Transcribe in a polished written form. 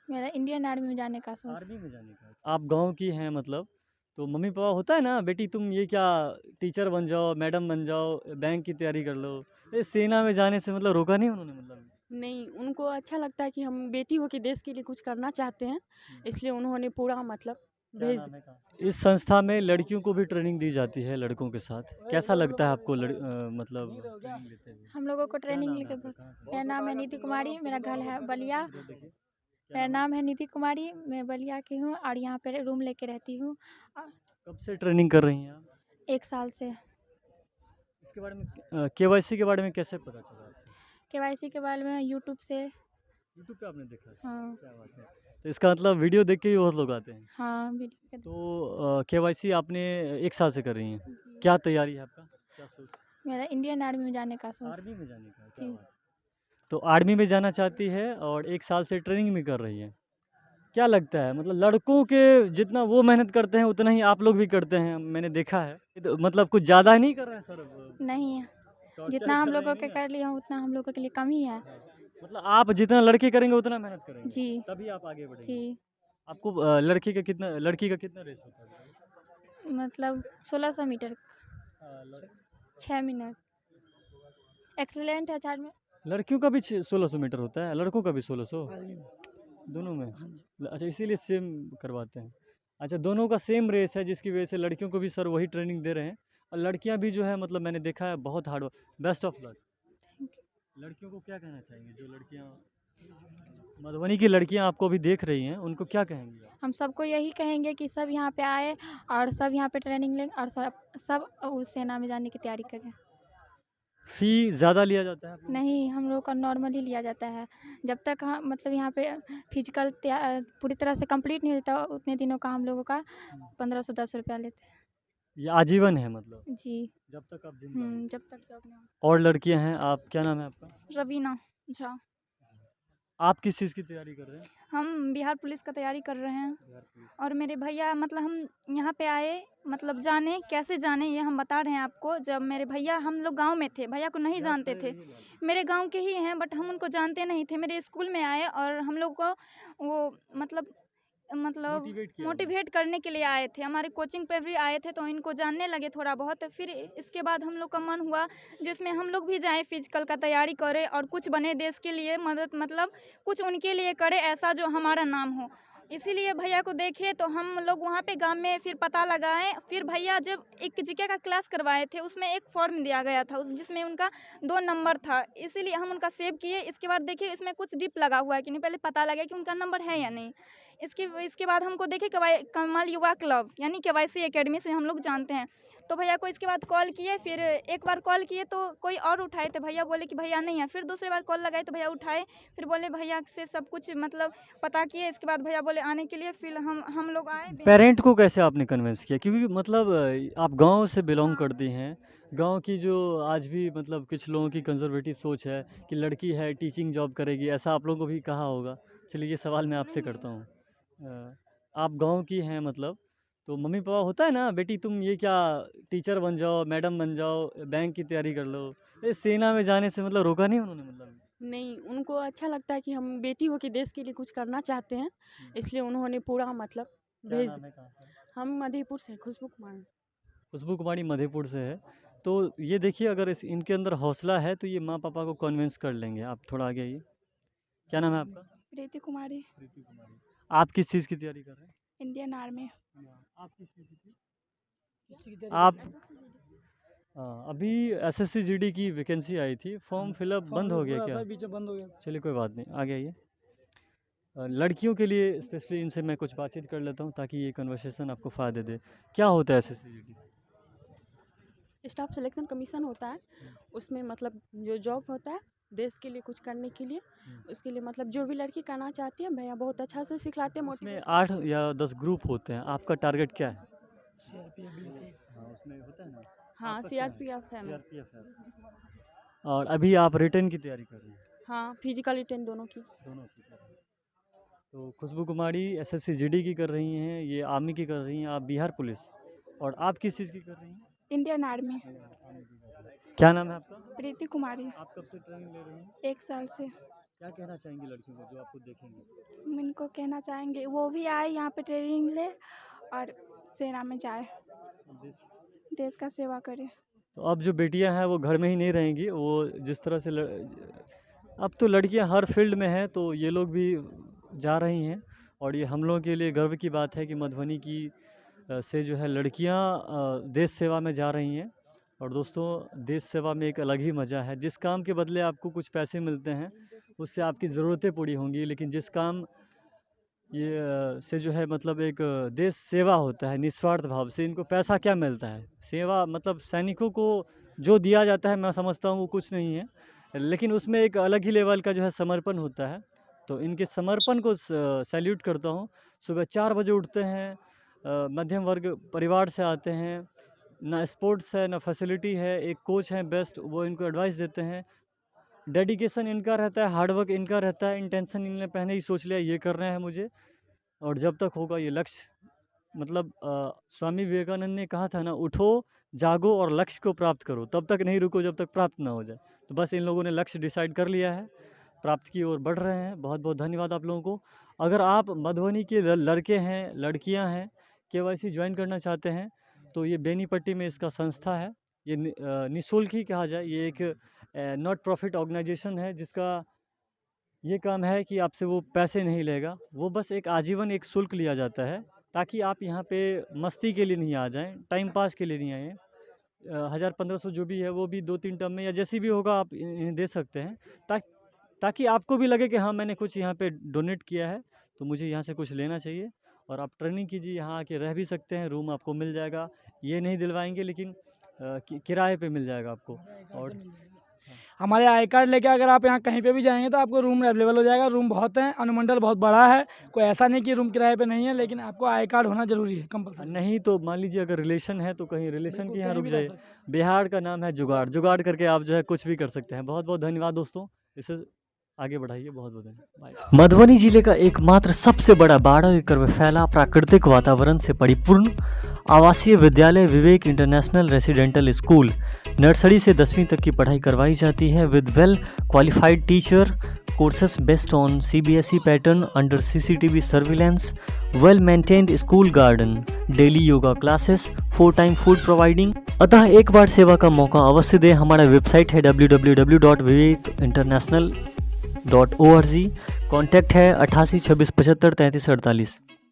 मेरा Indian army में जाने का सोच। आर्मी में जाने का? आप गाँव की हैं मतलब, तो मम्मी पापा होता है ना, बेटी तुम ये क्या टीचर बन जाओ, मैडम बन जाओ, बैंक की तैयारी कर लो। ये सेना में जाने से मतलब रोका नहीं उन्होंने मतलब? नहीं, उनको अच्छा लगता है कि हम बेटी हो के देश के लिए कुछ करना चाहते हैं, इसलिए उन्होंने पूरा मतलब क्या भेज नाम है कहाँ? इस संस्था में लड़कियों को भी ट्रेनिंग दी जाती है लड़कों के साथ। कैसा लगता है आपको मतलब ट्रेनिंग लेते हुए? हम लोगों को क्या ट्रेनिंग नाम है लेके आपका? कहाँ से? मेरा नाम है नीति कुमारी, मेरा घर है बलिया। इधर देखिए। क्या मेरा नाम है? नाम है नीति कुमारी, मैं बलिया की हूँ और यहाँ पे रूम लेके रहती हूँ कब से ट्रेनिंग कर रही हैं आप? 1 साल से। इसके बारे में केवाईसी के बारे में कैसे पता चला आपको? केवाईसी के बारे में यूट्यूब से। यूट्यूब पे आपने देखा? हाँ। क्या बात है। तो इसका मतलब वीडियो देख के ही बहुत लोग आते हैं। हाँ, वीडियो के। तो केवाईसी आपने 1 साल से कर रही हैं। जी। क्या तैयारी है आपका? क्या सोच? मेरा इंडियन आर्मी में जाने का सोच। आर्मी में जाने का? क्या जी। बात है। तो आर्मी में जाना चाहती है और 1 साल से ट्रेनिंग भी कर रही है। क्या लगता है मतलब लड़कों के जितना वो मेहनत करते हैं उतना ही आप लोग भी करते हैं, मैंने देखा है। तो मतलब कुछ ज़्यादा ही नहीं कर रहे हैं सर? नहीं, टॉर्चर जितना हम कर रहे हैं लोगों नहीं के ना? कर लिए हैं उतना हम लोगों के लिए कम ही है। हाँ, मतलब आप जितना लड़के करेंगे उतना मेहनत करेंगे, जी। तभी आप आगे बढ़ेंगे। जी। आपको लड़की का कितना रेस होता है? मतलब 1600 मीटर हाँ, 6 मिनट। एक्सीलेंट है 4 में। लड़कियों का भी 1600 मीटर होता है, लड़कों का भी 1600? दोनों में? अच्छा, इसीलिए सेम करवाते हैं। अच्छा, दोनों का सेम रेस है जिसकी वजह से लड़कियों को भी सर वही ट्रेनिंग दे रहे हैं, और लड़कियां भी जो है मतलब मैंने देखा है बहुत हार्ड। Best of luck. लड़कियों को क्या कहना चाहेंगे जो लड़कियां मधुबनी की लड़कियां आपको अभी देख रही हैं, उनको क्या कहेंगे आप? हम सबको यही कहेंगे कि सब यहाँ पे आए और सब यहाँ पे ट्रेनिंग लें और सब उस सेना में जाने की तैयारी करें। फ़ी ज़्यादा लिया जाता है आप लोगों से? नहीं, हम लोग का नॉर्मल ही लिया जाता है। जब तक हम मतलब यहाँ पे फिजिकल पूरी तरह से कंप्लीट नहीं होता उतने दिनों का हम लोगों का 1510 रुपया लेते हैं। ये आजीवन है मतलब, जी। जब तक आप जिंदा हो। जब तक जॉब नहीं हो। और लड़कियां हैं, आप क्या नाम है आपका? रवीना झा। आप किस चीज़ की तैयारी कर रहे हैं? हम बिहार पुलिस का तैयारी कर रहे हैं बिहार पुलिस। और मेरे भैया मतलब हम यहाँ पे आए मतलब जाने कैसे जाने ये हम बता रहे हैं आपको। जब मेरे भैया हम लोग गांव में थे, भैया को नहीं जानते थे, मेरे गांव के ही हैं बट हम उनको जानते नहीं थे। मेरे स्कूल में आए और हम लोग को वो मतलब मोटिवेट किया होगा। मोटिवेट करने के लिए आए थे, हमारे कोचिंग पे भी आए थे, तो इनको जानने लगे थोड़ा बहुत। फिर इसके बाद हम लोग का मन हुआ जिसमें हम लोग भी जाएं, फिजिकल का तैयारी करें और कुछ बने देश के लिए मदद मतलब कुछ उनके लिए करें ऐसा जो हमारा नाम हो। इसीलिए भैया को देखे तो हम लोग वहाँ पे गांव में फिर पता लगाए। फिर भैया जब एक जीके का क्लास करवाए थे उसमें एक फॉर्म दिया गया था जिसमें उनका 2 नंबर था, इसीलिए हम उनका सेव किए। इसके बाद देखिए इसमें कुछ डिप लगा हुआ है कि नहीं, पहले पता लगा कि उनका नंबर है या नहीं। इसके बाद हमको देखे कमल युवा क्लब यानी केवाईसी एकेडमी से हम लोग जानते हैं, तो भैया को इसके बाद कॉल किए। फिर एक बार कॉल किए तो कोई और उठाए तो भैया बोले कि भैया नहीं है। फिर दूसरी बार कॉल लगाए तो भैया उठाए, फिर बोले भैया से सब कुछ मतलब पता किए। इसके बाद भैया बोले आने के लिए, फिर हम लोग आए। पेरेंट को कैसे आपने कन्विंस किया? क्योंकि मतलब आप गांव से बिलोंग हाँ। करती हैं। गांव की जो आज भी मतलब कुछ लोगों की कंजर्वेटिव सोच है कि लड़की है टीचिंग जॉब करेगी, ऐसा आप लोगों को भी कहा होगा। चलिए ये सवाल मैं आपसे नहीं। करता हूँ। आप गांव की हैं मतलब, तो मम्मी पापा होता है ना, बेटी तुम ये क्या टीचर बन जाओ, मैडम बन जाओ, बैंक की तैयारी कर लो। ये सेना में जाने से मतलब रोका नहीं उन्होंने मतलब? नहीं, उनको अच्छा लगता है कि हम बेटी हो के देश के लिए कुछ करना चाहते हैं, इसलिए उन्होंने पूरा मतलब क्या भेज। नाम है कहाँ से? हम मधेपुर से हैं, खुशबू कुमार। खुशबू कुमारी मधेपुर से है। तो ये देखिए अगर इनके अंदर हौसला है तो ये माँ पापा को कन्विंस कर लेंगे। आप थोड़ा आगे आइए। क्या नाम है आपका? प्रीति कुमारी। प्रीति कुमारी। आप किस चीज़ की तैयारी कर रहे हैं? Indian army. आप किस चीज़ की? आप अभी एसएससी जीडी की वैकेंसी आई थी, फॉर्म फिलअप बंद हो गया क्या? बीच में बंद हो गया। चलिए कोई बात नहीं, आगे आइए। लड़कियों के लिए स्पेशली इनसे मैं कुछ बातचीत कर लेता हूँ ताकि ये कन्वर्सेशन आपको फ़ायदे दे। क्या होता है SSC GD? Staff selection commission होता है, उसमें मतलब जो जॉब होता है देश के लिए कुछ करने के लिए, उसके लिए मतलब जो भी लड़की करना चाहती है भैया बहुत अच्छा से सिखलाते हैं, उसमें मोटिवेट। 8 या 10 ग्रुप होते हैं, आपका टारगेट क्या है? हाँ, उसमें होता है ना। हाँ, आपका क्या है? सीआरपीएफ है। सीआरपीएफ है। और अभी आप रिटर्न की तैयारी कर रही हैं? हाँ, फिजिकल रिटेन दोनों की। दोनों की कर रही हैं। तो खुशबू कुमारी एसएससी जीडी की कर रही हैं, ये आर्मी की कर रही हैं, आप बिहार पुलिस। और आप किस चीज़ की कर रही हैं? Indian army. क्या नाम है आपका? प्रीति कुमारी। आप कब से ट्रेनिंग ले रही हैं? 1 साल से। क्या कहना चाहेंगी लड़कियों को जो आपको देखेंगे? उनको कहना चाहेंगे वो भी आए यहाँ पे ट्रेनिंग ले और सेना में जाए, देश का सेवा करे। तो अब जो बेटियां हैं वो घर में ही नहीं रहेंगी, वो जिस तरह से अब तो लड़कियां हर फील्ड में हैं, तो ये लोग भी जा रही हैं। और ये हम लोगों के लिए गर्व की बात है कि मधुबनी की से जो है लड़कियां देश सेवा में जा रही हैं। और दोस्तों, देश सेवा में एक अलग ही मज़ा है। जिस काम के बदले आपको कुछ पैसे मिलते हैं उससे आपकी ज़रूरतें पूरी होंगी, लेकिन जिस काम से जो है मतलब एक देश सेवा होता है निस्वार्थ भाव से, इनको पैसा क्या मिलता है। सेवा मतलब सैनिकों को जो दिया जाता है मैं समझता हूँ वो कुछ नहीं है, लेकिन उसमें एक अलग ही लेवल का जो है समर्पण होता है। तो इनके समर्पण को सैल्यूट करता हूँ। सुबह 4 बजे उठते हैं, मध्यम वर्ग परिवार से आते हैं, ना स्पोर्ट्स है ना फैसिलिटी है, एक कोच है बेस्ट, वो इनको एडवाइस देते हैं। डेडिकेशन इनका रहता है, हार्डवर्क इनका रहता है, इंटेंशन इनने पहले ही सोच लिया ये करना है मुझे, और जब तक होगा ये लक्ष्य। मतलब स्वामी विवेकानंद ने कहा था ना, उठो जागो और लक्ष्य को प्राप्त करो, तब तक नहीं रुको जब तक प्राप्त ना हो जाए। तो बस इन लोगों ने लक्ष्य डिसाइड कर लिया है, प्राप्त की ओर बढ़ रहे हैं। बहुत बहुत धन्यवाद आप लोगों को। अगर आप मधुबनी के लड़के हैं, लड़कियां हैं, KYC ज्वाइन करना चाहते हैं तो ये बेनीपट्टी में इसका संस्था है। ये निःशुल्क ही कहा जाए, ये एक नॉट प्रॉफिट ऑर्गेनाइजेशन है जिसका ये काम है कि आपसे वो पैसे नहीं लेगा, वो बस एक आजीवन एक शुल्क लिया जाता है, ताकि आप यहाँ पे मस्ती के लिए नहीं आ जाएं, टाइम पास के लिए नहीं आए। 1000-1500 जो भी है वो भी 2-3 टर्म में या जैसी भी होगा आप इन्हें दे सकते हैं, ताकि आपको भी लगे कि हाँ मैंने कुछ यहाँ पे डोनेट किया है, तो मुझे यहाँ से कुछ लेना चाहिए। और आप ट्रेनिंग कीजिए, यहाँ आके रह भी सकते हैं, रूम आपको मिल जाएगा। ये नहीं दिलवाएंगे लेकिन किराए पे मिल जाएगा आपको। और हमारे आई कार्ड लेके अगर आप यहाँ कहीं पे भी जाएंगे तो आपको रूम अवेलेबल हो जाएगा। रूम बहुत हैं, अनुमंडल बहुत बड़ा है, कोई ऐसा नहीं कि रूम किराए पे नहीं है, लेकिन आपको आई कार्ड होना जरूरी है कंपल्सरी। नहीं तो मान लीजिए अगर रिलेशन है तो कहीं रिलेशन के यहाँ रुक जाए। बिहार का नाम है जुगाड़, जुगाड़ करके आप जो है कुछ भी कर सकते हैं। बहुत बहुत धन्यवाद दोस्तों, इसे आगे बढ़ाइए। बहुत बहुत धन्यवाद। मधुबनी जिले का एकमात्र सबसे बड़ा 12 एकड़ में फैला प्राकृतिक वातावरण से परिपूर्ण आवासीय विद्यालय विवेक इंटरनेशनल रेसिडेंटल स्कूल। नर्सरी से 10वीं तक की पढ़ाई करवाई जाती है with well qualified teacher, courses based on CBSE pattern under CCTV surveillance, well maintained school garden, daily yoga classes, 4 time food providing. अतः एक बार सेवा का मौका अवश्य दें। हमारा वेबसाइट है www.vivekinternational.org। कॉन्टैक्ट है 88 26 75 33 48।